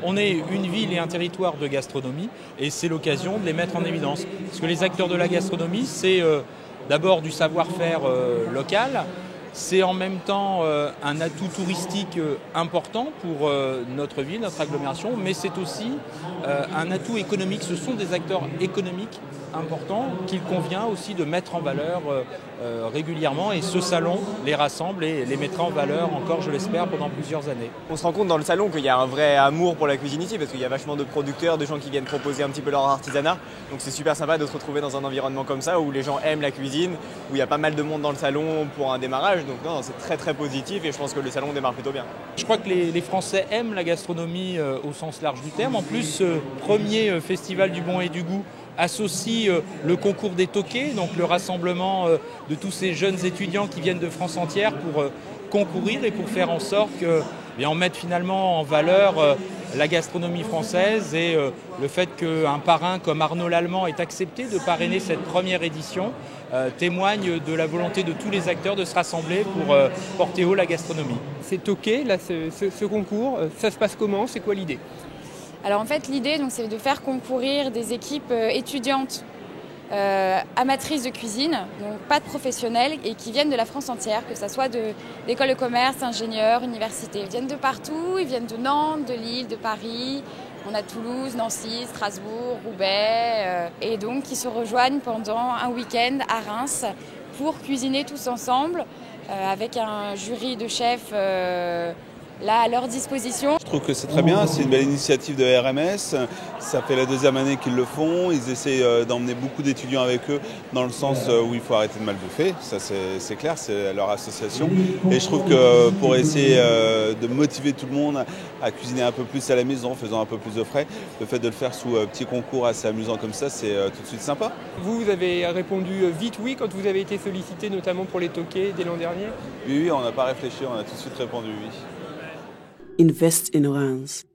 On est une ville et un territoire de gastronomie et c'est l'occasion de les mettre en évidence. Parce que les acteurs de la gastronomie, c'est d'abord du savoir-faire local, c'est en même temps un atout touristique important pour notre ville, notre agglomération, mais c'est aussi un atout économique. Ce sont des acteurs économiques importants qu'il convient aussi de mettre en valeur régulièrement et ce salon les rassemble et les mettra en valeur encore, je l'espère, pendant plusieurs années. On se rend compte dans le salon qu'il y a un vrai amour pour la cuisine ici parce qu'il y a vachement de producteurs, de gens qui viennent proposer un petit peu leur artisanat. Donc c'est super sympa de se retrouver dans un environnement comme ça où les gens aiment la cuisine, où il y a pas mal de monde dans le salon pour un démarrage. Donc non, c'est très très positif et je pense que le salon démarre plutôt bien. Je crois que les Français aiment la gastronomie au sens large du terme. En plus, ce premier festival du bon et du goût associe le concours des toqués, donc le rassemblement de tous ces jeunes étudiants qui viennent de France entière pour concourir et pour faire en sorte qu'on mette finalement en valeur la gastronomie française et le fait qu'un parrain comme Arnaud Lallemand ait accepté de parrainer cette première édition témoigne de la volonté de tous les acteurs de se rassembler pour porter haut la gastronomie. Ces toqués, là, ce concours, ça se passe comment? C'est quoi l'idée? Alors en fait l'idée c'est de faire concourir des équipes étudiantes amatrices de cuisine, donc pas de professionnels et qui viennent de la France entière, que ce soit d'écoles de commerce, ingénieurs, universités. Ils viennent de partout, ils viennent de Nantes, de Lille, de Paris, on a Toulouse, Nancy, Strasbourg, Roubaix et donc qui se rejoignent pendant un week-end à Reims pour cuisiner tous ensemble avec un jury de chefs là à leur disposition. Je trouve que c'est très bien, c'est une belle initiative de RMS, ça fait la deuxième année qu'ils le font, ils essaient d'emmener beaucoup d'étudiants avec eux dans le sens où il faut arrêter de mal bouffer, ça c'est clair, c'est leur association et je trouve que pour essayer de motiver tout le monde à cuisiner un peu plus à la maison, en faisant un peu plus de frais, le fait de le faire sous petits concours assez amusants comme ça, c'est tout de suite sympa. Vous avez répondu vite oui quand vous avez été sollicité notamment pour les toqués dès l'an dernier? Oui, on n'a pas réfléchi, on a tout de suite répondu oui. Invest in Reims.